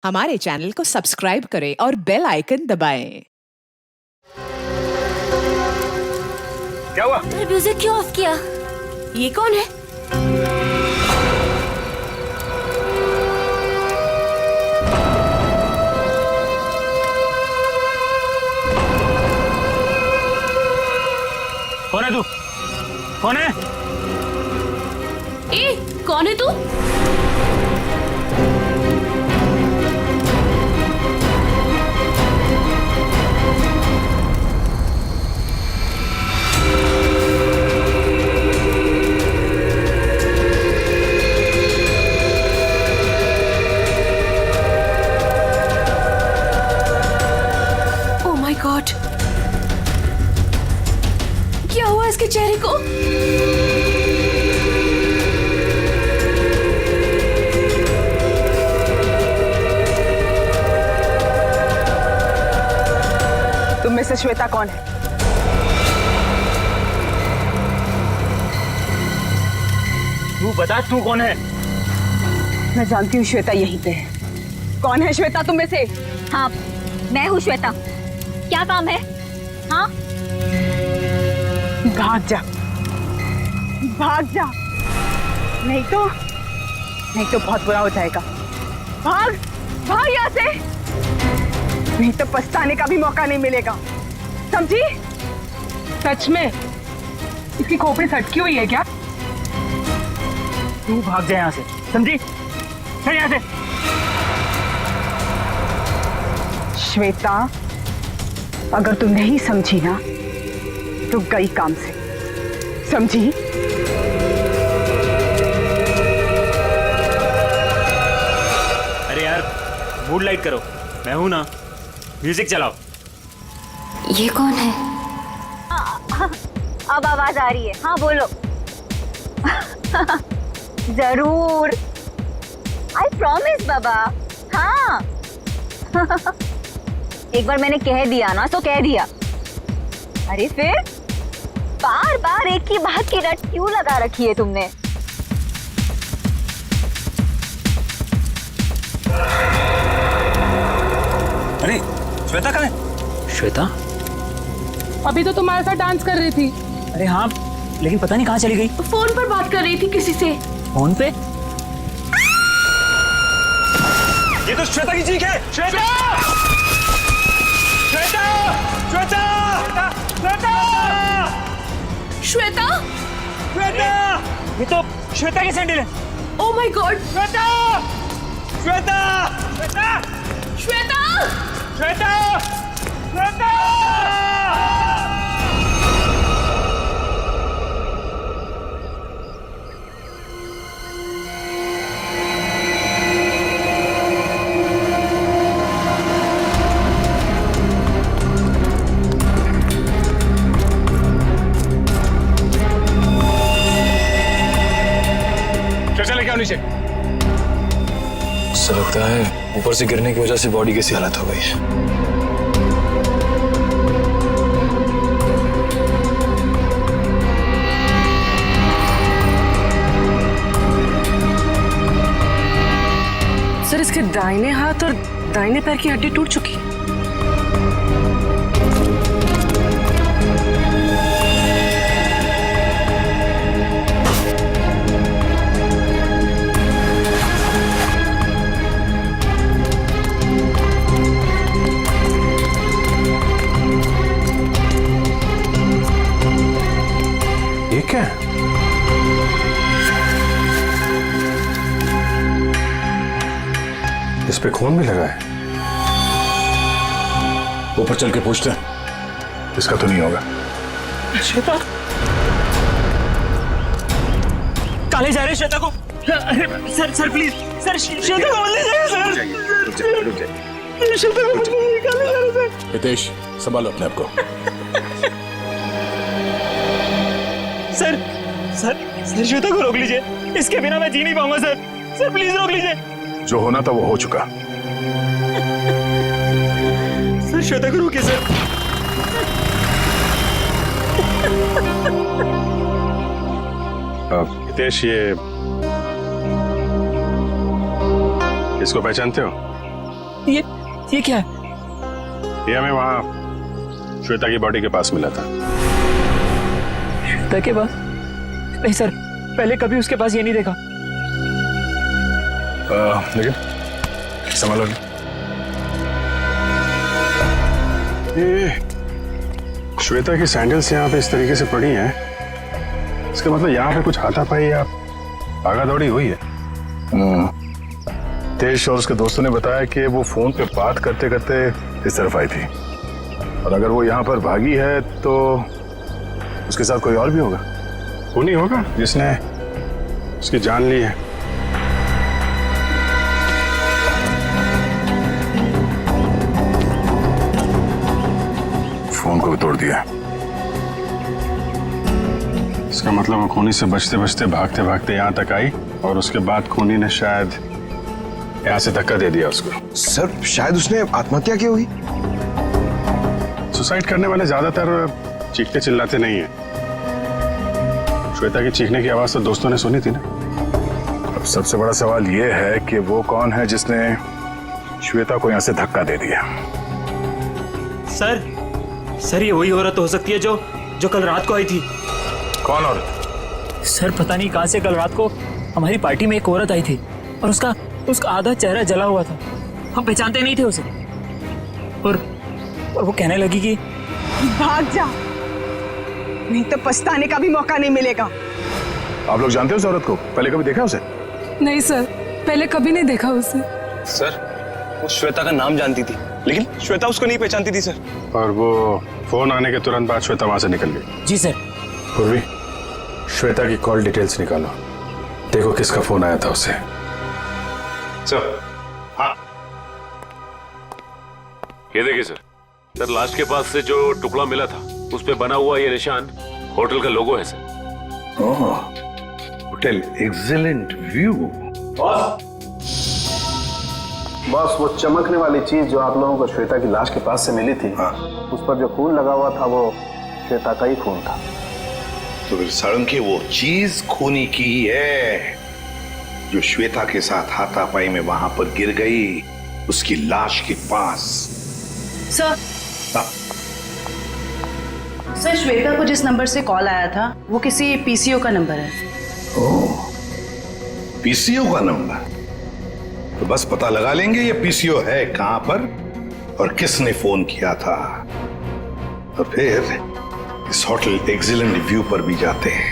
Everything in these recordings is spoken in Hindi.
हमारे चैनल को सब्सक्राइब करें और बेल आइकन दबाएं। क्या हुआ? म्यूजिक क्यों ऑफ किया? ये कौन है? कौन है तू? कौन है? ए, कौन है तू? ओह माय गॉड, क्या हुआ इसके चेहरे को? तुम में से श्वेता कौन है? तू बता, तू कौन है? मैं जानती हूँ श्वेता यहीं पे है। कौन है श्वेता तुम में से? हाँ, मैं हूँ श्वेता। क्या काम है? हाँ, भाग जा, भाग जा, नहीं तो बहुत बुरा हो जाएगा। भाग, भाग यहाँ से, नहीं तो पछताने का भी मौका नहीं मिलेगा, समझी? सच में इसकी खोपड़ी सटकी हुई है क्या? तू भाग जा यहाँ से, समझी? चल यहाँ से। श्वेता, अगर तुम नहीं समझी ना तो गई काम से, समझी? अरे यार, मूड लाइट करो, मैं हूं ना। म्यूजिक चलाओ। ये कौन है? अब आवाज आ रही है। हाँ बोलो। जरूर, आई प्रॉमिस बाबा। हाँ। एक बार मैंने कह दिया ना तो कह दिया। अरे फिर बार बार एक ही बात की रट क्यों लगा रखी है तुमने? अरे श्वेता कहाँ है? श्वेता? अभी तो तुम्हारे साथ डांस कर रही थी। अरे हाँ, लेकिन पता नहीं कहाँ चली गई। फोन पर बात कर रही थी किसी से। फोन पे? ये तो श्वेता की चीख है। श्वेता! श्वेता! श्वेता! श्वेता! श्वेता? श्वेता! ये तो श्वेता की सैंडल है। Oh my God! Shweta! Shweta! Shweta! Shweta! Shweta! Shweta! लेके आओ नीचे। उससे लगता है ऊपर से गिरने की वजह से बॉडी कैसी हालत हो गई है। सर, इसके दाहिने हाथ और दाहिने पैर की हड्डी टूट चुकी है। ये क्या है? इस पे खून भी लगा है। ऊपर चल के पूछते हैं। इसका तो नहीं होगा। श्वेता काले जा रहे श्वेता को। अरे सर प्लीज सर, श्वेता को मत ले जाइए सर। रुक जाइए। श्वेता को मत ले जाइए, काले जा रहे सर। हितेश, संभालो अपने आप को। सर श्वेता को रोक लीजिए, इसके बिना मैं जी नहीं पाऊंगा सर प्लीज रोक लीजिए। जो होना था वो हो चुका। सर श्वेता को रोकिए सर। हितेश, ये इसको पहचानते हो? ये क्या है? ये हमें वहाँ श्वेता की बॉडी के पास मिला था। श्वेता के पास? नहीं सर, पहले कभी उसके पास ये नहीं देखा। लेकिन संभालो। ये श्वेता की सैंडल्स यहाँ पे इस तरीके से पड़ी हैं, इसका मतलब यहाँ पे कुछ हाथापाई या भागा दौड़ी हुई है। तेज और उसके दोस्तों ने बताया कि वो फोन पे बात करते करते इस तरफ आई थी, और अगर वो यहाँ पर भागी है तो उसके साथ कोई और भी होगा। वो नहीं होगा जिसने उसकी जान ली है। फोन को भी तोड़ दिया। इसका मतलब वो खूनी से बचते बचते भागते भागते यहाँ तक आई, और उसके बाद खूनी ने शायद यहाँ से धक्का दे दिया उसको। सर शायद उसने आत्महत्या की होगी। सुसाइड करने वाले ज्यादातर चीखते चिल्लाते नहीं है। श्वेता की चीखने की आवाज तो दोस्तों ने सुनी थी ना। अब सबसे बड़ा सवाल ये है कि वो कौन है जिसने श्वेता को यहाँ से धक्का दे दिया। सर ये वही औरत हो सकती है जो कल रात को आई थी। कौन औरत? सर पता नहीं कहां से कल रात को हमारी पार्टी में एक औरत आई थी, और उसका आधा चेहरा जला हुआ था। हम पहचानते नहीं थे उसे, और वो कहने लगी कि भाग जा, नहीं तो पछताने का भी मौका नहीं मिलेगा। आप लोग जानते हो उस औरत को? पहले कभी देखा उसे? नहीं सर, पहले कभी नहीं देखा उसे। सर वो श्वेता का नाम जानती थी, लेकिन श्वेता उसको नहीं पहचानती थी सर। और वो फोन आने के तुरंत बाद श्वेता वहां से निकल गई। जी सर। पूर्वी, श्वेता की कॉल डिटेल्स निकालो, देखो किसका फोन आया था उसे। सर हाँ, ये देखिए सर लाश के पास से जो टुकड़ा मिला था उस पे बना हुआ ये निशान होटल का लोगो है sir. Hotel excellent view. Boss, वो चमकने वाली चीज जो आप लोगों को श्वेता की लाश के पास से मिली थी, उस पर जो खून लगा हुआ था वो श्वेता का ही खून था। तो फिर सारंगी वो चीज खूनी की ही है जो श्वेता के साथ हाथापाई में वहां पर गिर गई, उसकी लाश के पास। सर सर, श्वेता को जिस नंबर से कॉल आया था वो किसी पीसीओ का नंबर है। ओह, पीसीओ का नंबर? तो बस पता लगा लेंगे ये पीसीओ है कहां पर और किसने फोन किया था, तो फिर इस होटल एक्सीलेंट व्यू पर भी जाते हैं।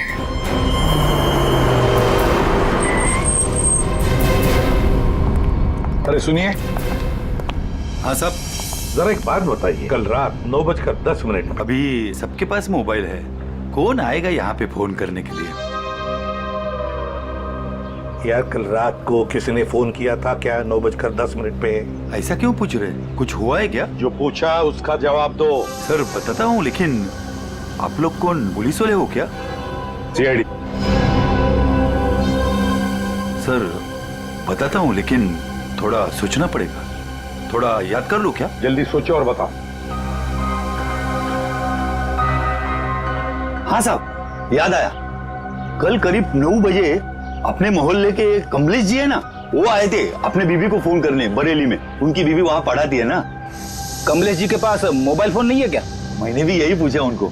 अरे सुनिए। हाँ साहब, जरा एक बात बताइए, कल रात 9:10 अभी सबके पास मोबाइल है, कौन आएगा यहाँ पे फोन करने के लिए? यार कल रात को किसी ने फोन किया था क्या 9:10 पे? ऐसा क्यों पूछ रहे? कुछ हुआ है क्या? जो पूछा उसका जवाब दो। सर बताता हूँ, लेकिन आप लोग कौन, पुलिस वाले हो क्या? सीआईडी। सर बताता हूँ, लेकिन थोड़ा सोचना पड़ेगा, थोड़ा याद कर लो क्या? जल्दी सोचो और बताओ। हाँ साहब, याद आया, कल करीब 9 बजे अपने मोहल्ले के कमलेश जी है ना, वो आए थे अपने बीबी को फोन करने बरेली में। उनकी बीबी वहां पढ़ाती है ना। कमलेश जी के पास मोबाइल फोन नहीं है क्या? मैंने भी यही पूछा उनको,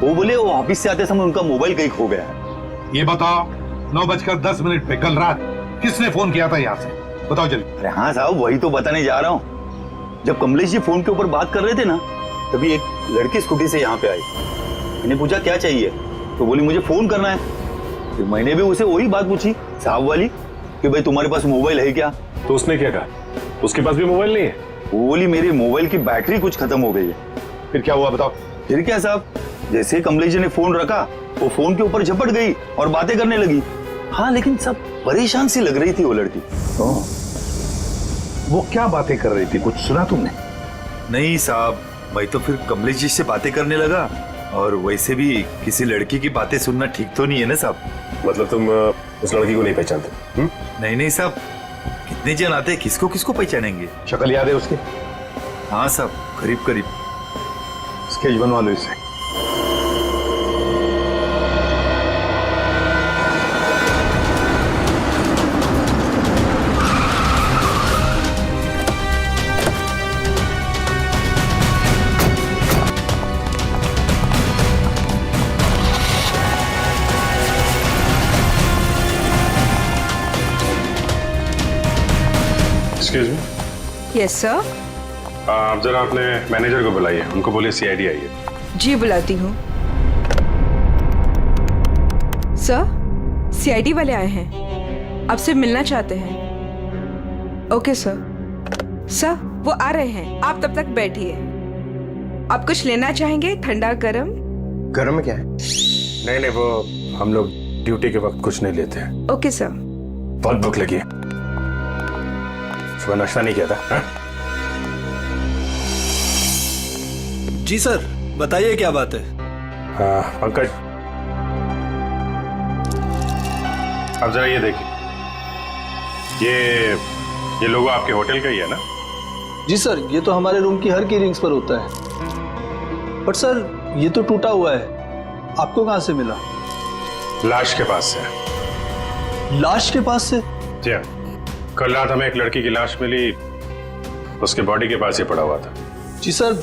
वो बोले वो ऑफिस से आते समय उनका मोबाइल कहीं खो गया है। ये बताओ 9:10 पे कल रात किसने फोन किया था यहाँ से? बताओ जल्दी। अरे हाँ साहब, वही तो बताने जा रहा हूँ। जब कमलेश जी फोन के ऊपर बात कर रहे थे ना, तभी एक लड़की स्कूटी से यहाँ पे आई। मैंने पूछा क्या चाहिए, तो बोली मुझे फोन करना है। फिर मैंने भी उसे वही बात पूछी साहब वाली कि भाई तुम्हारे पास मोबाइल है क्या? तो उसने क्या कहा? उसके पास भी मोबाइल नहीं है? वो बोली मेरे मोबाइल की बैटरी कुछ खत्म हो गई है। फिर क्या हुआ बताओ? फिर क्या साहब, जैसे कमलेश जी ने फोन रखा, वो फोन के ऊपर झपट गई और बातें करने लगी। हाँ, लेकिन सब परेशान सी लग रही थी वो लड़की। वो क्या बातें कर रही थी, कुछ सुना तुमने? नहीं साहब, मैं तो फिर कमलेश जी से बातें करने लगा, और वैसे भी किसी लड़की की बातें सुनना ठीक तो नहीं है ना साहब। मतलब तुम उस लड़की को नहीं पहचानते? नहीं साहब, कितने जन आते, किसको किसको पहचानेंगे? शक्ल याद है उसकी? हाँ साहब, करीब करीब। स्केच बनवा लो इससे। Excuse me. Yes sir. आप जरा अपने मैनेजर को बुलाइए, उनको बोलिए सीआईडी आई है। जी बुलाती हूँ। सर, सीआईडी वाले आए हैं, आपसे मिलना चाहते हैं। Okay sir. सर, वो आ रहे हैं, आप तब तक बैठिए। आप कुछ लेना चाहेंगे? ठंडा गरम? गरम में क्या है? नहीं नहीं, वो हम लोग ड्यूटी के वक्त कुछ नहीं लेते हैं। Okay sir. बहुत भूख लगी है, सुबह नाश्ता नहीं किया था। हा? जी सर, बताइए क्या बात है। पंकज, अब जरा ये देखिए, ये लोगो आपके होटल का ही है ना? जी सर, ये तो हमारे रूम की हर की रिंग्स पर होता है। बट सर, ये तो टूटा हुआ है, आपको कहां से मिला? लाश के पास से। लाश के पास से? जी हाँ, कल रात हमें एक लड़की की लाश मिली, उसके बॉडी के पास ही पड़ा हुआ था। जी सर,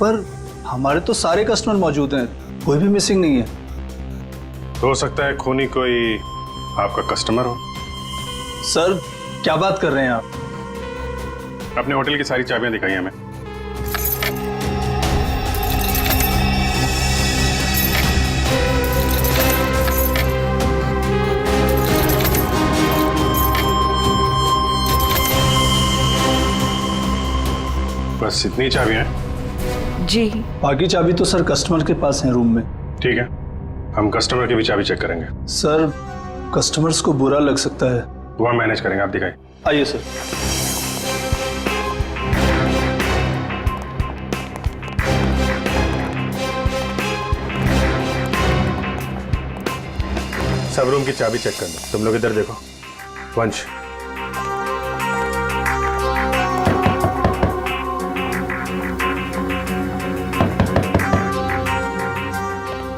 पर हमारे तो सारे कस्टमर मौजूद हैं, कोई भी मिसिंग नहीं है। हो सकता है खूनी कोई आपका कस्टमर हो। सर, क्या बात कर रहे हैं आप? अपने होटल की सारी चाबियां दिखाई हमें। बस इतनी चाबियां हैं? जी। बाकी चाबी तो सर कस्टमर के पास है रूम में। ठीक है, हम कस्टमर की भी चाबी चेक करेंगे। सर, कस्टमर्स को बुरा लग सकता है। वो हम मैनेज करेंगे, आप दिखाइए। आइए सर। सब रूम की चाबी चेक कर दो। तुम लोग इधर देखो। वंश,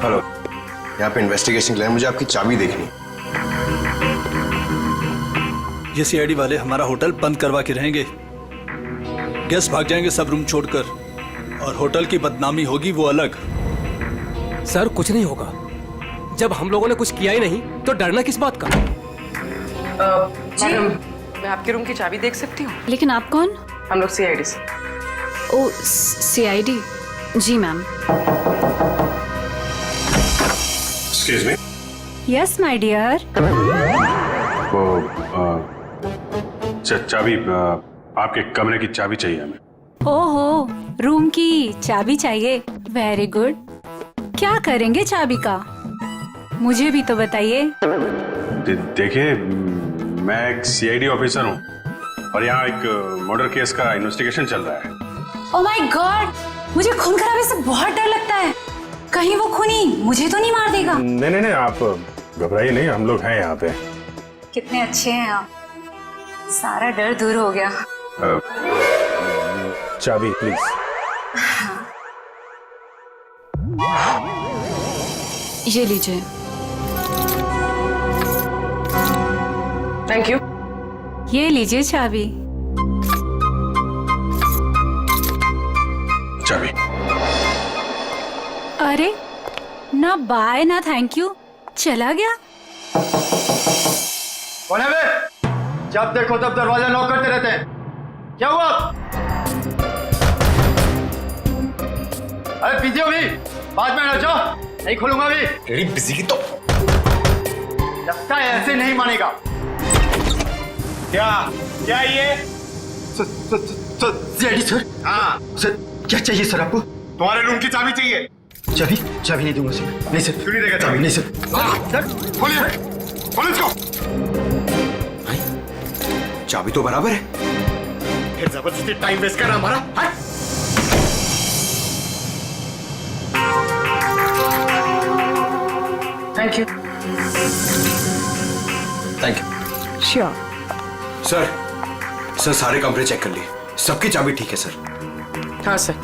हेलो, यहाँ पे इन्वेस्टिगेशन के लिए मुझे आपकी चाबी देखनी। ये सीआईडी वाले हमारा होटल बंद करवा के रहेंगे, गेस्ट भाग जाएंगे सब रूम छोड़कर, और होटल की बदनामी होगी वो अलग। सर, कुछ नहीं होगा, जब हम लोगों ने कुछ किया ही नहीं तो डरना किस बात का? मैडम, मैं आपके रूम की चाबी देख सकती हूँ? लेकिन आप कौन? हम लोग सीआईडी से। ओ, सीआईडी? जी ma'am. Excuse me. Yes my dear. वो चाबी, आपके कमरे की चाबी चाहिए हमें। ओहो, रूम की चाबी चाहिए? Very good. क्या करेंगे चाबी का, मुझे भी तो बताइए। देखिए, मैं एक सीआईडी ऑफिसर हूँ और यहाँ एक मर्डर केस का इन्वेस्टिगेशन चल रहा है। ओह माय गॉड, मुझे खून खराबे से बहुत डर लगता है। कहीं वो खूनी मुझे तो नहीं मार देगा? नहीं नहीं नहीं, आप घबराइए नहीं, हम लोग हैं यहाँ पे। कितने अच्छे हैं आप, सारा डर दूर हो गया। चाबी प्लीज। ये लीजिए। Thank you. ये लीजिए चाबी। चाबी। अरे, ना बाय ना थैंक यू, चला गया। कौन है बे? जब देखो तब दरवाजा नॉक करते रहते हैं, क्या हुआ? अरे बिजी हो भी, बाद में रचो, नहीं खोलूंगा भी। तेरी बिजी की तो लगता है ऐसे नहीं मानेगा। क्या ये? सर, हाँ सर, क्या चाहिए सर आपको? तुम्हारे रूम की चाबी चाहिए। चाबी? चाबी नहीं दूंगा सर। नहीं सर। क्यों नहीं देगा चाबी? नहीं सर। सर खोलिए, खोलिए इसको। चाबी तो बराबर है, फिर जबरदस्ती टाइम वेस्ट कर रहा हमारा। Thank you. Thank you. Sure. Sir सारे कमरे चेक कर लिए, सबकी चाबी ठीक है सर। हाँ सर,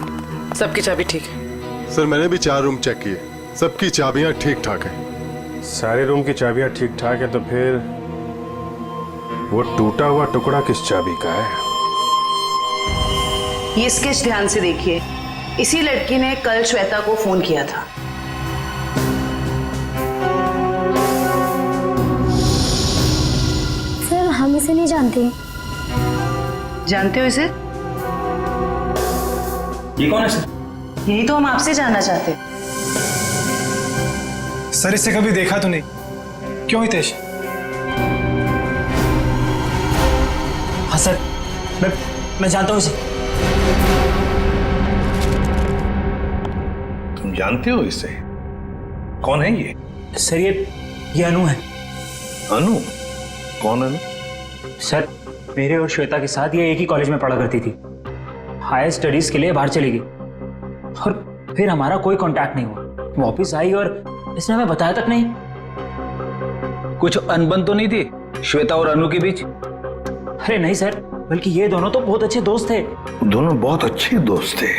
सबकी चाबी ठीक है। सर, मैंने भी 4 रूम चेक किए, सबकी चाबियां ठीक ठाक हैं। सारे रूम की चाबियां ठीक ठाक है, तो फिर वो टूटा हुआ टुकड़ा किस चाबी का है? ये स्केच ध्यान से देखिए, इसी लड़की ने कल श्वेता को फोन किया था। सर, हम इसे नहीं जानते। जानते हो इसे? ये कौन है सर? यही तो हम आपसे जानना चाहते हैं। सर इसे कभी देखा तो नहीं, क्यों हितेश? हाँ सर, मैं जानता हूँ इसे। तुम जानते हो इसे? कौन है ये? सर ये अनु है। अनु? कौन अनु? सर मेरे और श्वेता के साथ ये एक ही कॉलेज में पढ़ा करती थी। हायर स्टडीज के लिए बाहर चली गई और फिर हमारा कोई कांटेक्ट नहीं हुआ। वापस आई और इसने हमें बताया तक नहीं। कुछ अनबन तो नहीं थी श्वेता और अनु के बीच? अरे नहीं सर, बल्कि ये दोनों तो बहुत अच्छे दोस्त थे। दोनों बहुत अच्छे दोस्त थे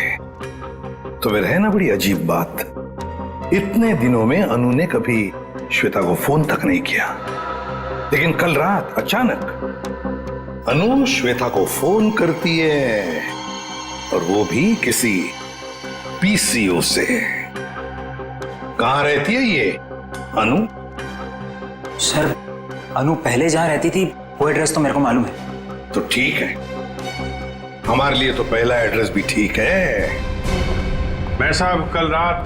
तो फिर है ना बड़ी अजीब बात, इतने दिनों में अनु ने कभी श्वेता को फोन तक नहीं किया, लेकिन कल रात अचानक अनु श्वेता को फोन करती है और वो भी किसी पीसीओ से। कहां रहती है ये अनु? सर अनु पहले जहां रहती थी वो एड्रेस तो मेरे को मालूम है। तो ठीक है, हमारे लिए तो पहला एड्रेस भी ठीक है। मैं साहब कल रात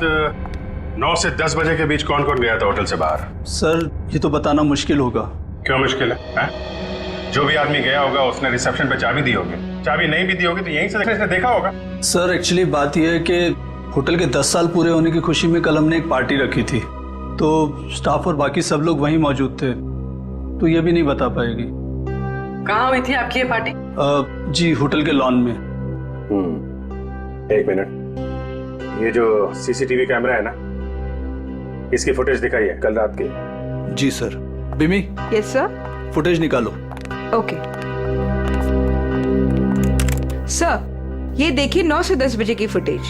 9 से 10 बजे के बीच कौन कौन गया था होटल से बाहर? सर ये तो बताना मुश्किल होगा। क्यों मुश्किल है? जो भी आदमी गया होगा उसने रिसेप्शन पे चाबी दी होगी, चाबी नहीं भी दी होगी तो यहीं से इसने देखा होगा। सर एक्चुअली बात यह है कि होटल के 10 साल पूरे होने की खुशी में कल हमने एक पार्टी रखी थी, तो स्टाफ और बाकी सब लोग वहीं मौजूद थे, तो ये भी नहीं बता पाएगी। कहाँ हुई थी आपकी ये पार्टी? जी होटल के लॉन में। एक मिनट, ये जो सीसीटीवी कैमरा है ना, इसकी फुटेज दिखाइए कल रात की। जी सर। बिमी? Yes sir. फुटेज निकालो। ओके सर, ये देखिए 9 से 10 बजे की फुटेज।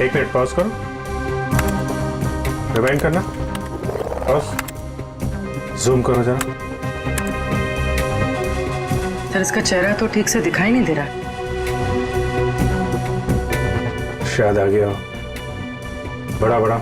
एक मिनट पॉज करो, रिवाइंड करना, पॉज, जूम करो जरा। सर इसका चेहरा तो ठीक से दिखाई नहीं दे रहा। शायद आ गया बड़ा बड़ा।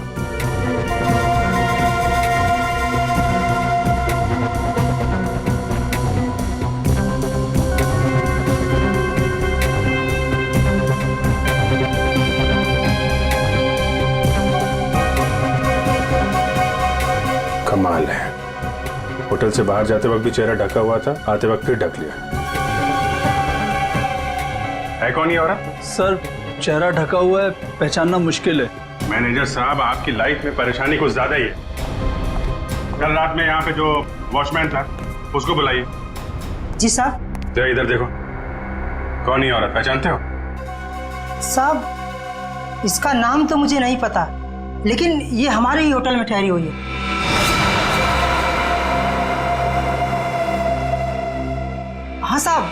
कमाल है, होटल से बाहर जाते वक्त भी चेहरा ढका हुआ था, आते वक्त फिर ढक लिया। है कौन ये औरत? सर चेहरा ढका हुआ है, पहचानना मुश्किल है। मैनेजर साहब आपकी लाइफ में परेशानी कुछ ज्यादा ही है। कल रात में यहाँ पे जो वॉचमैन था उसको बुलाइए। जी साहब। तो इधर देखो, कौन ये औरत, पहचानते हो? साहब इसका नाम तो मुझे नहीं पता, लेकिन ये हमारे ही होटल में ठहरी हुई है। हाँ साहब,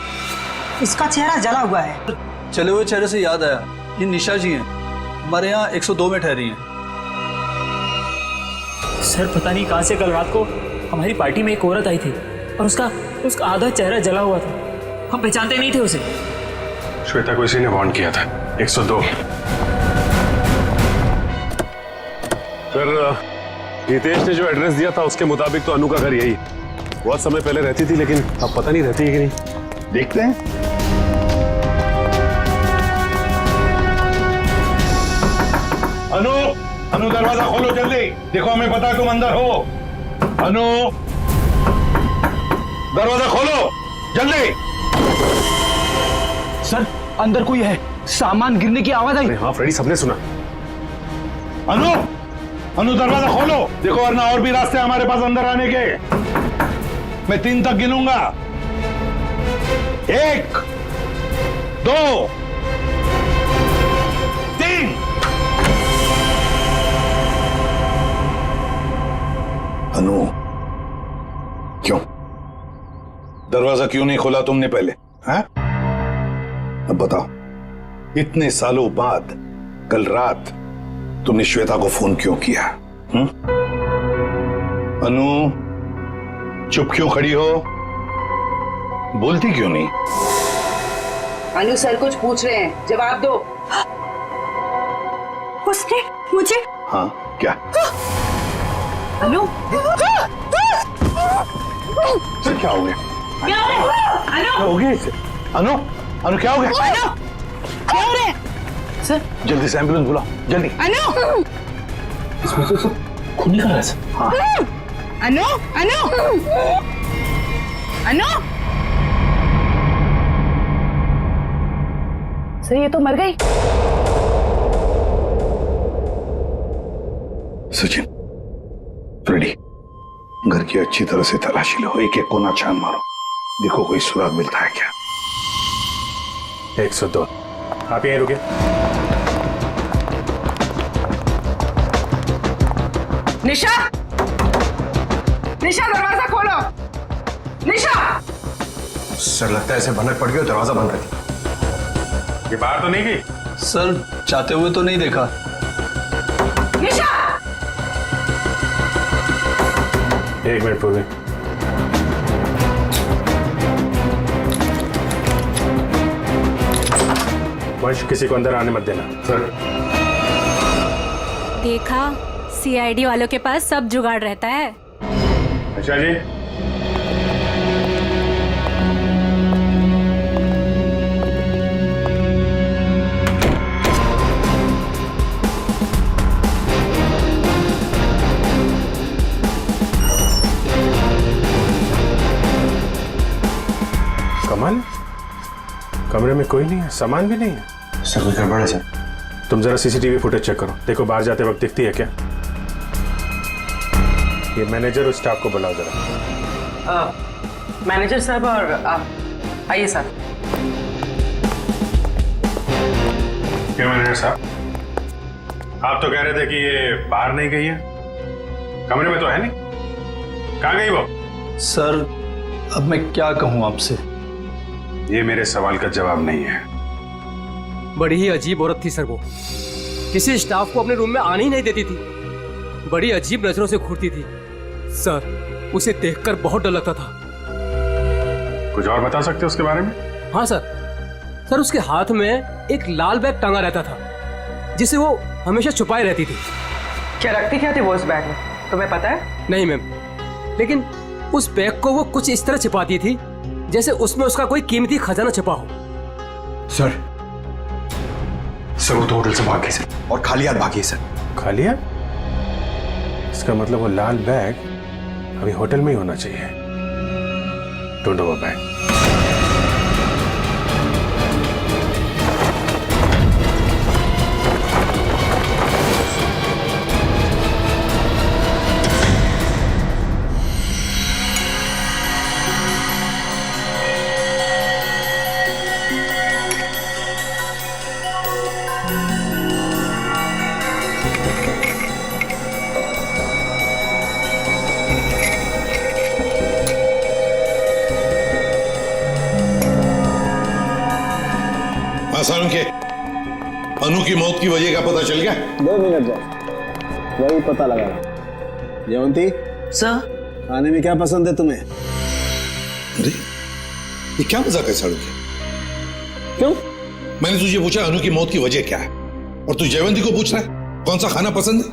इसका चेहरा जला हुआ है। चले हुए चेहरे से याद आया, ये निशा जी हैं, हमारे यहाँ 102 में ठहरी हैं। सर पता नहीं कहां से कल रात को हमारी पार्टी में एक औरत आई थी और उसका आधा चेहरा जला हुआ था। हम पहचानते नहीं थे उसे। श्वेता को इसी ने वार्न किया था। 102। सर हितेश ने जो एड्रेस दिया था उसके मुताबिक तो अनु का घर यही है। बहुत समय पहले रहती थी, लेकिन अब पता नहीं रहती है कि नहीं। देखते हैं। अनु, अनु दरवाजा खोलो जल्दी, देखो हमें पता है तुम अंदर हो। अनु दरवाजा खोलो जल्दी। सर अंदर कोई है, सामान गिरने की आवाज आई। हाँ फ्रेडी, सबने सुना। अनु, अनु दरवाजा खोलो, देखो वरना और भी रास्ते हमारे पास अंदर आने के। मैं 3 तक गिनूंगा। 1 2 3। अनु क्यों दरवाजा क्यों नहीं खोला तुमने पहले? हैं? अब बताओ, इतने सालों बाद कल रात तुमने श्वेता को फोन क्यों किया? अनु चुप क्यों खड़ी हो? बोलती क्यों नहीं? अनु सर कुछ पूछ रहे हैं, जवाब दो। उसने मुझे। हाँ क्या? अनु सर क्या हो गया? क्या हो रहा है? क्या हो गया इसे? अनु अनु क्या हो गया? अनु क्या हो रहा है? सर जल्दी से एम्बुलेंस बुलाओ जल्दी। अनु इसमें तो सब खून निकल रहा है। हाँ अनु अनु अनु सर ये तो मर गई। सचिन, फ्रेडी, घर की अच्छी तरह से तलाशी लो, एक एक कोना छान मारो, देखो कोई सुराग मिलता है क्या। 102। आप यहीं रुके। निशा निशा दरवाजा खोलो। निशा सर लगता है ऐसे भनक पड़ गई, दरवाजा बंद कर दिया। ये बाहर तो नहीं गई? सर चाहते हुए तो नहीं देखा। निशा 1 मिनट पूर्वी। वंश, किसी को अंदर आने मत देना। सर देखा, सीआईडी वालों के पास सब जुगाड़ रहता है। अच्छा जी। कमल, कमरे में कोई नहीं है, सामान भी नहीं है। सर कोई गड़बड़ है सर। तुम जरा सीसीटीवी फुटेज चेक करो, देखो बाहर जाते वक्त दिखती है क्या। ये मैनेजर और स्टाफ को बुलाओ जरा। मैनेजर साहब और आप आइए साहब। क्या मैनेजर साहब, आप तो कह रहे थे कि ये बाहर नहीं गई है, कमरे में तो है नहीं, कहाँ गई वो? सर अब मैं क्या कहूँ आपसे? ये मेरे सवाल का जवाब नहीं है। बड़ी ही अजीब औरत थी सर वो, किसी स्टाफ को अपने रूम में आने ही नहीं देती थी, बड़ी अजीब नजरों से घूरती थी सर, उसे देखकर बहुत डर लगता था। कुछ और बता सकते हो उसके बारे में? हाँ सर उसके हाथ में एक लाल बैग टांगा रहता था जिसे वो हमेशा छुपाए रहती थी। क्या रखती क्या थी वो उस बैग में, तुम्हें पता है? नहीं मैम, लेकिन उस बैग को वो कुछ इस तरह छिपाती थी जैसे उसमें उसका कोई कीमती खजाना छिपा हो। सर वो तो होटल से भाग गई सर, और खाली हाथ भागी सर। खाली हाथ? इसका मतलब वो लाल बैग अभी होटल में ही होना चाहिए। ढूंढो वो बैग। आसान के अनु की मौत की वजह का पता चल गया? 2 मिनट जाओ, वही पता लगा रहा। जयवंती सर खाने में क्या पसंद है तुम्हें? अरे ये क्या मजाक है साड़ू के? क्यों? मैंने तुझे पूछा अनु की मौत की वजह क्या है, और तू जयवंती को पूछ रहा है कौन सा खाना पसंद है?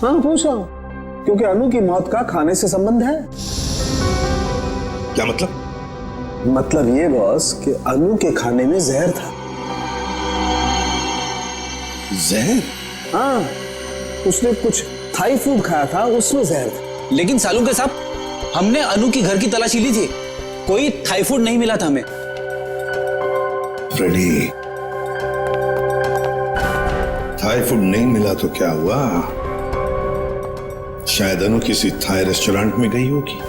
हाँ पूछ रहा हूं, क्योंकि अनु की मौत का खाने से संबंध है। क्या मतलब? मतलब ये बॉस कि अनु के खाने में जहर था। जहर? हाँ, उसने कुछ थाई फूड खाया था, उसमें जहर था। लेकिन सालू के साहब, हमने अनु की घर की तलाशी ली थी, कोई थाई फूड नहीं मिला था हमें। फ्रेडी, थाई फूड नहीं मिला तो क्या हुआ? शायद अनु किसी थाई रेस्टोरेंट में गई होगी।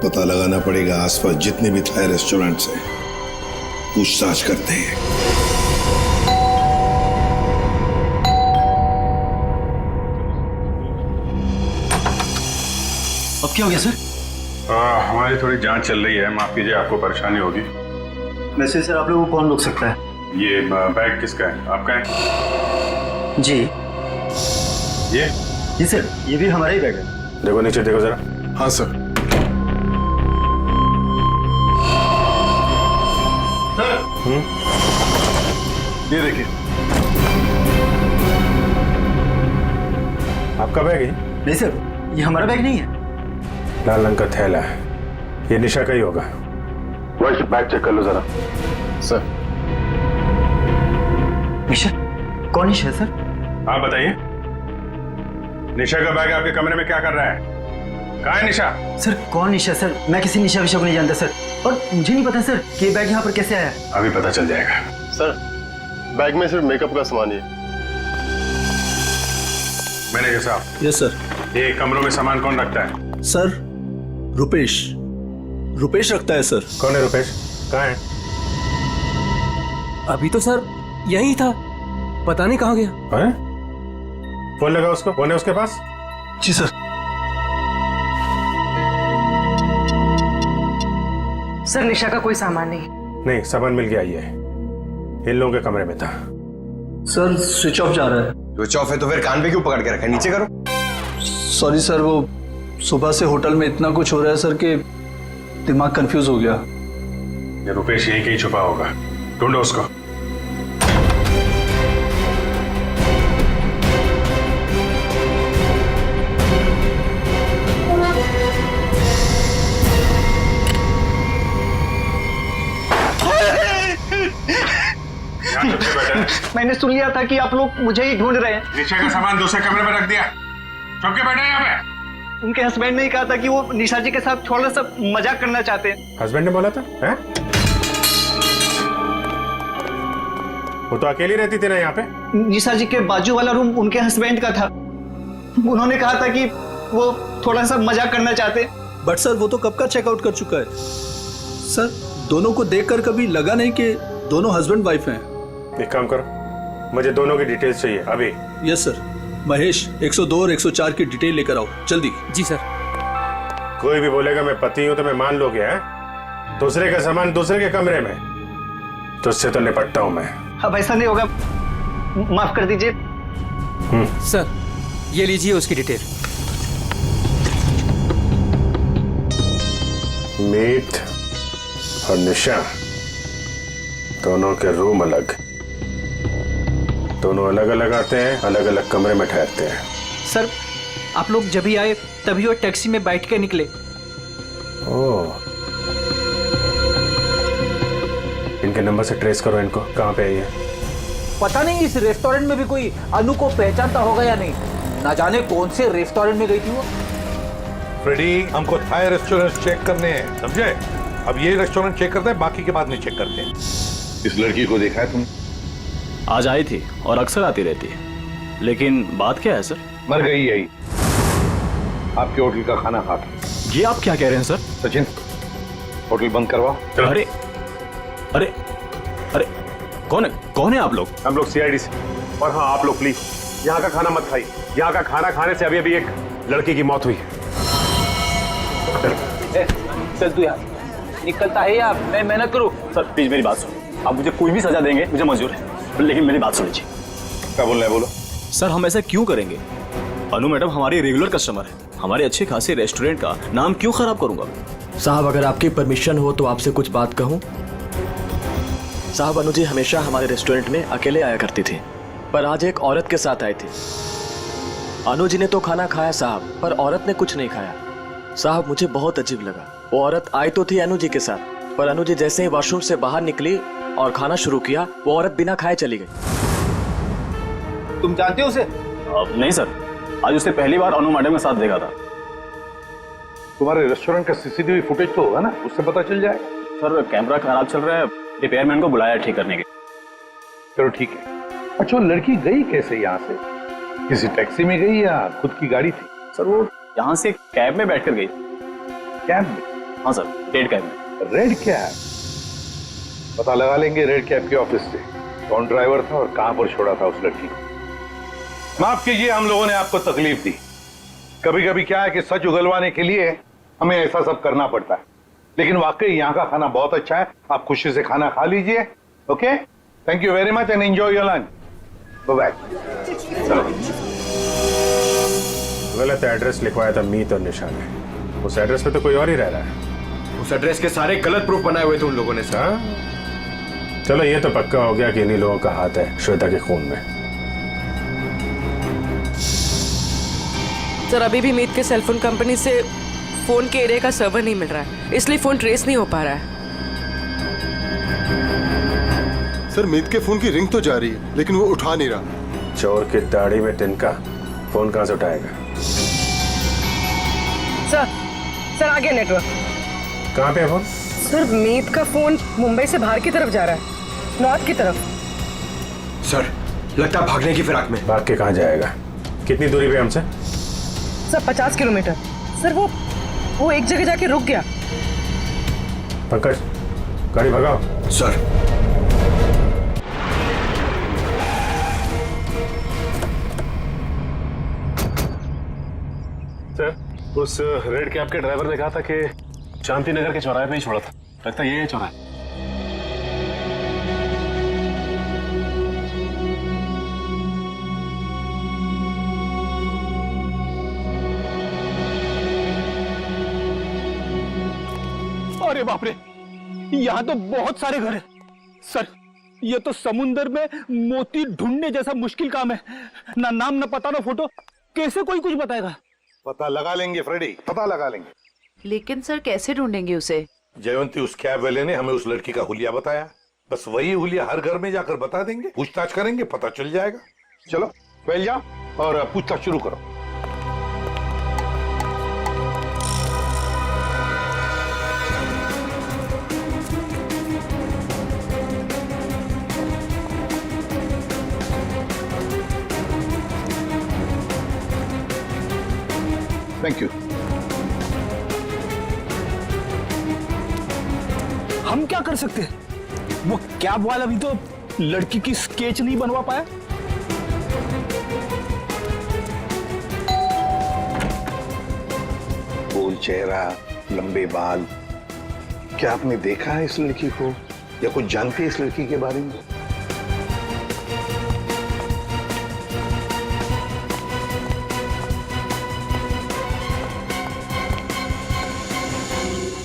पता लगाना पड़ेगा, आसपास जितने भी थाई रेस्टोरेंट्स हैं पूछताछ करते हैं। अब क्या हो गया सर? हमारी थोड़ी जांच चल रही है, माफ कीजिए आपको परेशानी होगी। वैसे सर आप लोगों को कौन रोक सकता है? ये बैग किसका है? आपका है? जी ये? जी सर, ये भी हमारा ही बैग है। देखो नीचे देखो जरा। हाँ सर। ये देखिए, आपका बैग है? नहीं सर, ये हमारा बैग नहीं है। लाल रंग का थैला है, ये निशा का ही होगा। वॉइस बैग चेक कर लो जरा। सर। निशा? कौन निशा सर? आप बताइए, निशा का बैग आपके कमरे में क्या कर रहा है? कहाँ है निशा? सर कौन निशा सर? मैं किसी निशा विशा को नहीं जानता सर, और मुझे नहीं पता सर कि ये बैग यहाँ पर कैसे आया। अभी पता चल जाएगा। सर, बैग में सिर्फ मेकअप का सामान ही है। मैनेजर साहब। Yes sir. ये कमरों में सामान कौन रखता है? सर रुपेश रखता है सर। कौन है रुपेश? कहाँ है? अभी तो सर यही था, पता नहीं कहाँ गया। हैं? फोन लगा उसको, फोन है उसके पास? जी सर। सर निशा का कोई सामान नहीं। नहीं, सामान मिल गया, ये इन लोगों के कमरे में था। सर स्विच ऑफ जा रहा है। स्विच ऑफ है तो फिर कान पे क्यों पकड़ के रखा है? नीचे करो। सॉरी सर, वो सुबह से होटल में इतना कुछ हो रहा है सर कि दिमाग कंफ्यूज हो गया। ये रुपेश यहीं कहीं छुपा होगा, ढूंढो उसको। यहाँ चुपके बैठा है। मैंने सुन लिया था कि आप लोग मुझे ही ढूंढ रहे हैं। निशा का सामान दूसरे कमरे में रख दिया, चुपके बैठे हैं यहाँ पे। उनके हस्बैंड ने कहा था कि वो निशा जी के साथ थोड़ा सा मजाक करना चाहते हैं। हस्बैंड ने बोला था? हैं? वो तो अकेली रहती थी ना यहाँ पे। निशा जी के बाजू वाला रूम उनके हस्बैंड का था। उन्होंने कहा था कि वो थोड़ा सा मजाक करना चाहते। बट सर वो तो कब का चेकआउट कर चुका है सर। दोनों को देखकर कभी लगा नहीं कि दोनों हस्बैंड वाइफ हैं। एक काम करो, मुझे दोनों की डिटेल्स चाहिए अभी। Yes sir. महेश 102 और 104 की डिटेल लेकर आओ जल्दी। जी सर। कोई भी बोलेगा मैं पति हूं तो मैं मान लोगे? हैं? दूसरे का सामान दूसरे के कमरे में, तो उससे तो निपटता हूं मैं। अब ऐसा नहीं होगा, माफ कर दीजिए। सर ये लीजिए उसकी डिटेल। मीत और निशा दोनों के रूम अलग, दोनों अलग अलग आते हैं, अलग अलग कमरे में ठहरते हैं। सर आप लोग जब ही आए तभी वो टैक्सी में बैठ के निकले। ओह, इनके नंबर से ट्रेस करो इनको, कहाँ पे है ये? पता नहीं इस रेस्टोरेंट में भी कोई अनु को पहचानता होगा या नहीं। ना जाने कौन से रेस्टोरेंट में गई थी वो। फ्रेडी, हमको थाई रेस्टोरेंट चेक करने हैं, समझे? अब ये रेस्टोरेंट चेक करते हैं, बाकी के बाद नहीं चेक करते। इस लड़की को देखा है तुमने? आज आई थी और अक्सर आती रहती है, लेकिन बात क्या है सर? मर गई यही आपके होटल का खाना खा के। ये आप क्या कह रहे हैं सर? सचिन, होटल बंद करवाओ। अरे अरे अरे कौन है आप लोग? हम लोग CID से। और हाँ, आप लोग प्लीज यहाँ का खाना मत खाइए। यहाँ का खाना खाने से अभी अभी एक लड़की की मौत हुई है। चल तू यार, निकलता है या मैं मेहनत करूं? सर प्लीज मेरी बात सुनो, आप मुझे कोई भी सजा देंगे, मुझे मंजूर है, लेकिन मेरी बात सुनिए। क्या बोल रहे हैं? बोलो। सर हम ऐसा क्यों करेंगे? अनु मैडम हमारी रेगुलर कस्टमर है, हमारे अच्छे खासे रेस्टोरेंट का नाम क्यों खराब करूंगा? साहब अगर आपकी परमिशन हो तो आपसे कुछ बात कहूं। साहब अनु जी हमेशा हमारे रेस्टोरेंट में अकेले आया करती थी, पर आज एक औरत के साथ आई थी। अनु जी ने तो खाना खाया साहब, पर औरत ने कुछ नहीं खाया। साहब मुझे बहुत अजीब लगा। वो औरत आई तो थी अनु जी के साथ, पर अनु जी जैसे ही वॉशरूम से बाहर निकली और खाना शुरू किया, वो औरत बिना खाए चली गई। तुम जानते हो उसे? नहीं सर, आज उसने पहली बार अनु मैडम के साथ देखा था। तुम्हारे रेस्टोरेंट का CCTV फुटेज तो होगा ना, उससे पता चल जाएगा। सर कैमरा खराब चल रहा है, रिपेयरमैन को बुलाया ठीक करने के। चलो ठीक है। अच्छा, वो लड़की गई कैसे यहाँ से? किसी टैक्सी में गई या खुद की गाड़ी थी? सर वो यहाँ से कैब में बैठकर गई। कैब में? हाँ सर, रेड कैब में। Red cab? पता लगा लेंगे रेड कैब के ऑफिस से कौन ड्राइवर था और कहां पर छोड़ा था उस लड़की को। माफ कीजिए, हम लोगों ने आपको तकलीफ दी। कभी कभी क्या है कि सच उगलवाने के लिए हमें ऐसा सब करना पड़ता है, लेकिन वाकई यहाँ का खाना बहुत अच्छा है। आप खुशी से खाना खा लीजिए। Okay, thank you very much and enjoy your lunch. Bye bye. गलत एड्रेस लिखवाया था मीत और निशा ने। उस एड्रेस पे तो कोई और ही रह रहा है। उस एड्रेस के सारे गलत प्रूफ बनाए हुए थे उन लोगों ने सर। चलो ये तो पक्का हो गया कि इन्हीं लोगों का हाथ है श्वेता के खून में। सर अभी भी मीत के सेलफोन कंपनी से फोन के एरिया का सर्वर नहीं मिल रहा है, इसलिए फोन ट्रेस नहीं हो पा रहा है। सर मीत के फोन की रिंग तो जा रही है लेकिन वो उठा नहीं रहा। चोर की दाढ़ी में तिनका, फोन कहां से उठाएगा? सर आ गया नेटवर्क। कहां पे है फोन? सर मीत का फोन मुंबई से बाहर की तरफ जा रहा है, नॉर्थ की तरफ। सर लगता है भागने की फिराक में। भाग के कहां जाएगा? कितनी दूरी पे हमसे? Sir 50 kilometre. सर वो एक जगह जाके रुक गया। पंकज गाड़ी भगाओ। सर सर उस रेड कैब के ड्राइवर ने कहा था कि शांति नगर के चौराहे पे ही छोड़ा था, लगता है ये चौराहा है। अरे बाप रे, यहाँ तो बहुत सारे घर हैं। सर ये तो समुंदर में मोती ढूंढने जैसा मुश्किल काम है। ना नाम ना पता ना फोटो, कैसे कोई कुछ बताएगा? पता लगा लेंगे फ्रेडी, पता लगा लेंगे। लेकिन सर कैसे ढूंढेंगे उसे? जयवंती उस कैब वाले ने हमें उस लड़की का हुलिया बताया, बस वही हुलिया हर घर में जाकर बता देंगे, पूछताछ करेंगे, पता चल जाएगा। चलो पहले जाओ और पूछताछ शुरू करो। Thank you. हम क्या कर सकते हैं? वो कैब वाला भी तो लड़की की स्केच नहीं बनवा पाया। गोल चेहरा, लंबे बाल, क्या आपने देखा है इस लड़की को या कुछ जानते हैं इस लड़की के बारे में?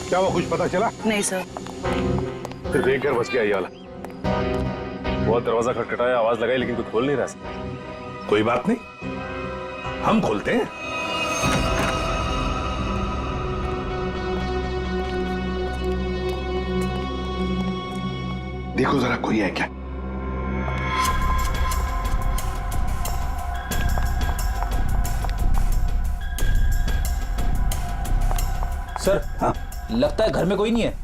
क्या वो कुछ पता चला? नहीं सर। फिर देख कर बच गया ये वाला। बहुत दरवाजा खटखटाया, आवाज लगाई, लेकिन कुछ खोल नहीं रहा। कोई बात नहीं, हम खोलते हैं। देखो जरा कोई है क्या? सर हाँ? लगता है घर में कोई नहीं है।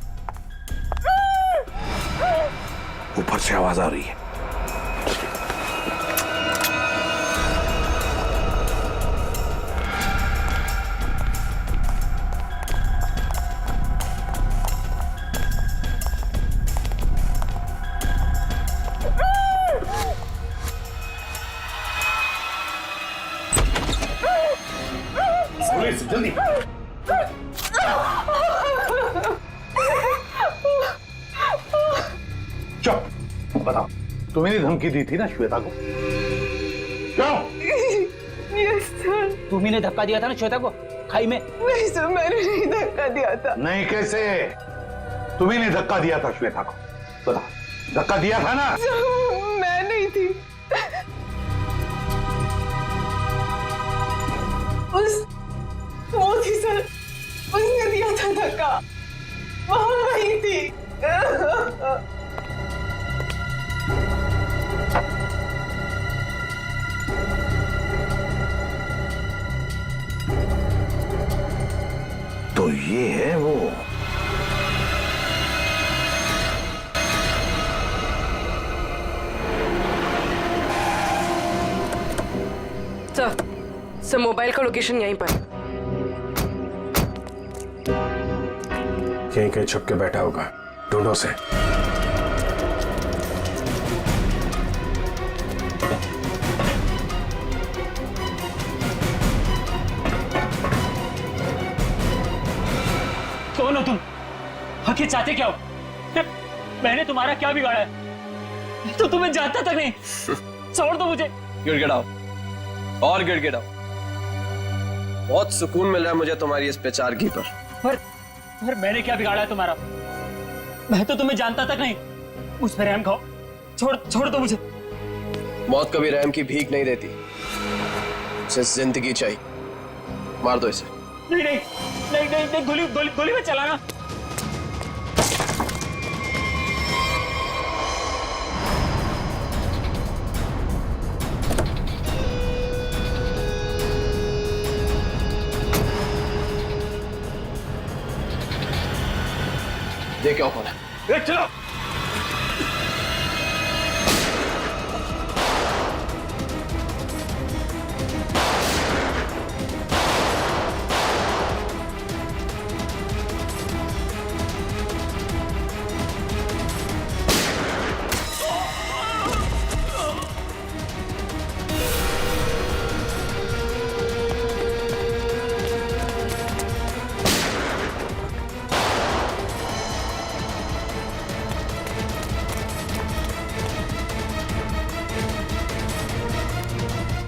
ऊपर से आवाज आ रही है। पुलिस जल्दी। चुप, बताओ तुम्हें धमकी दी थी ना श्वेता को? क्यों? Yes sir. तुम्ही ने धक्का दिया था ना श्वेता को खाई में? नहीं सर, मैंने नहीं धक्का दिया था। नहीं कैसे? तुम्ही ने धक्का दिया था श्वेता को, बताओ। धक्का दिया था ना? मैं नहीं थी। वो थी सर, उसने दिया था धक्का, वहां वही थी। तो ये है वो। सर मोबाइल का लोकेशन यहीं पर। कहीं कहीं छुप के बैठा होगा, ढूंढो से। कौन हो तुम? आखिर चाहते क्या हो? मैंने तुम्हारा क्या बिगाड़ा है? तो तुम्हें जानता तक नहीं। छोड़ दो मुझे। गिड़गिड़ाओ और गिड़गिड़ाओ। बहुत सुकून मिल रहा है मुझे तुम्हारी इस पेचारगी पर। पर मैंने क्या बिगाड़ा है तुम्हारा? मैं तो तुम्हें जानता तक नहीं। मुझ पर रहम खाओ, छोड़ दो मुझे। मौत कभी रहम की भीख नहीं देती, उसे जिंदगी चाहिए। मार दो इसे। नहीं, गोली मत चलाना। देख क्या कौन है। चलो।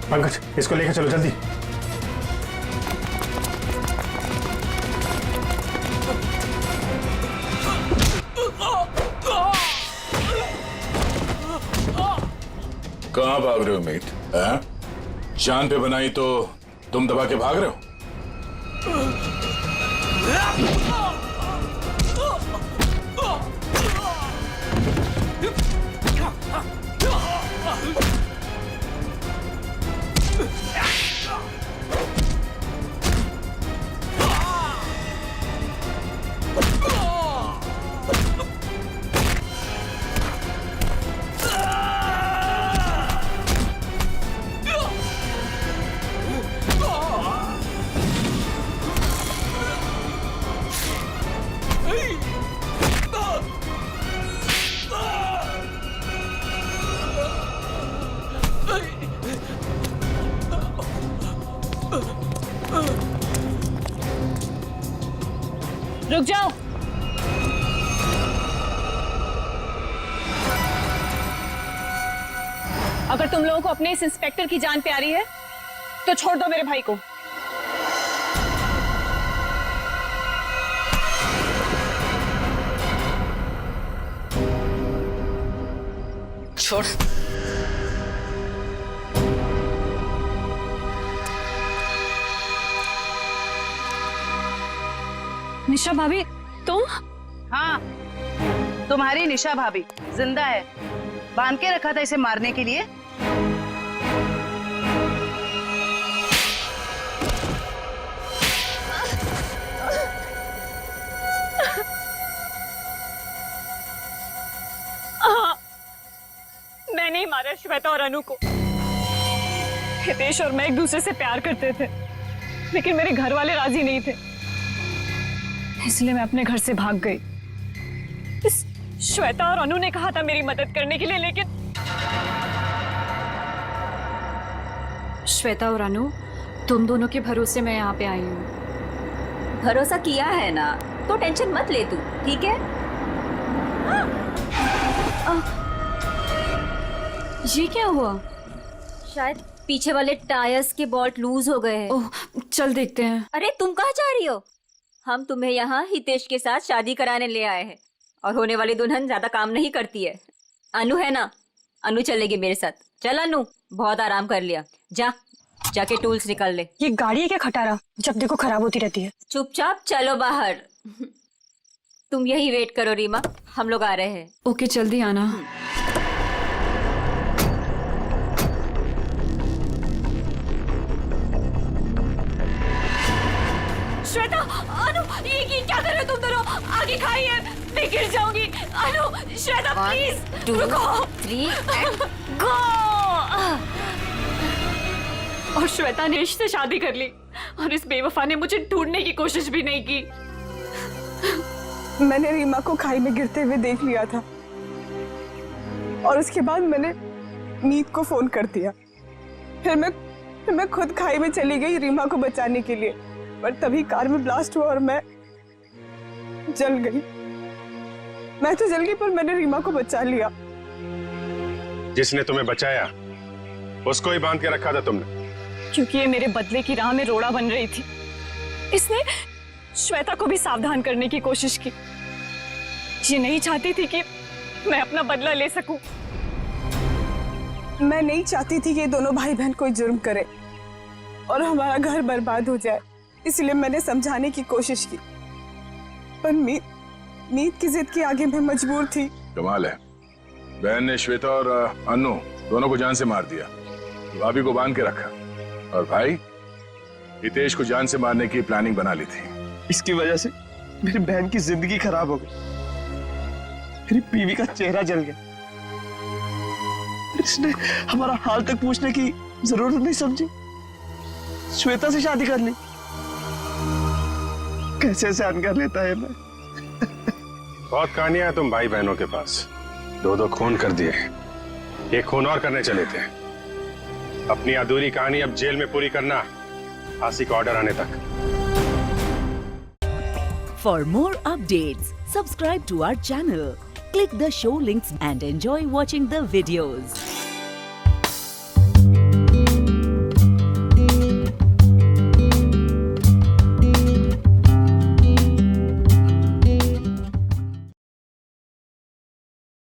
पंकज, इसको लेकर चलो जल्दी। कहाँ भाग रहे हो मीत? जान पे बनाई तो तुम दबा के भाग रहे हो? रुक जाओ। अगर तुम लोगों को अपने इस इंस्पेक्टर की जान प्यारी है तो छोड़ दो मेरे भाई को। छोड़। निशा भाभी, तुम? हाँ, तुम्हारी निशा भाभी जिंदा है। बांध के रखा था इसे मारने के लिए। मैंने ही मारा श्वेता और अनु को। हितेश और मैं एक दूसरे से प्यार करते थे, लेकिन मेरे घर वाले राजी नहीं थे, इसलिए मैं अपने घर से भाग गई। इस श्वेता और अनु ने कहा था मेरी मदद करने के लिए, लेकिन श्वेता और अनु, तुम दोनों के भरोसे मैं यहाँ पे आई हूँ। भरोसा किया है ना, तो टेंशन मत ले तू, ठीक है? ये क्या हुआ? शायद पीछे वाले टायर्स के बोल्ट लूज हो गए हैं। ओह, चल देखते हैं। अरे तुम कहाँ जा रही हो? हम तुम्हें यहाँ हितेश के साथ शादी कराने ले आए हैं, और होने वाली दुल्हन ज्यादा काम नहीं करती है। अनु है ना, अनु चलेगी मेरे साथ। चल अनु, बहुत आराम कर लिया, जाके टूल्स निकाल ले। ये गाड़ी है क्या खटारा, जब देखो खराब होती रहती है। चुपचाप चलो बाहर। तुम यही वेट करो रीमा, हम लोग आ रहे हैं। ओके, जल्दी आना। श्वेता, अनु, ये क्या कर रहे हो तुम दोनों? आगे खाइए, मैं गिर जाऊंगी। अनु, श्वेता प्लीज रुको। 3 गो। और श्वेता ने से शादी कर ली, और इस बेवफा ने मुझे ढूंढने की कोशिश भी नहीं की। मैंने रीमा को खाई में गिरते हुए देख लिया था, और उसके बाद मैंने मीत को फोन कर दिया। फिर मैं खुद खाई में चली गई रीमा को बचाने के लिए, पर तभी कार में ब्लास्ट हुआ और मैं जल गई। मैं तो जल गई, पर मैंने रीमा को बचा लिया। जिसने तुम्हें बचाया उसको ही बांध के रखा था तुमने, क्योंकि ये मेरे बदले की राह में रोड़ा बन रही थी। इसने श्वेता को भी सावधान करने की कोशिश की। ये नहीं चाहती थी कि मैं अपना बदला ले सकूं। मैं नहीं चाहती थी कि ये दोनों भाई बहन कोई जुर्म करे और हमारा घर बर्बाद हो जाए, इसलिए मैंने समझाने की कोशिश की, पर मीत की जिद के आगे मैं मजबूर थी। कमाल है, बहन ने श्वेता और अनु दोनों को जान से मार दिया, भाभी को बांध के रखा, और भाई हितेश को जान से मारने की प्लानिंग बना ली थी। इसकी वजह से मेरी बहन की जिंदगी खराब हो गई, मेरी बीवी का चेहरा जल गया। इसने हमारा हाल तक पूछने की जरूरत नहीं समझी, श्वेता से शादी कर ली। कैसे सहन कर लेता है मैं। बहुत कहानियां हैं तुम भाई बहनों के पास, दो खून कर दिए, एक खून और करने चले थे। अपनी अधूरी कहानी अब जेल में पूरी करना, फांसी का ऑर्डर आने तक। For more updates, subscribe to our channel, click the show links and enjoy watching the videos.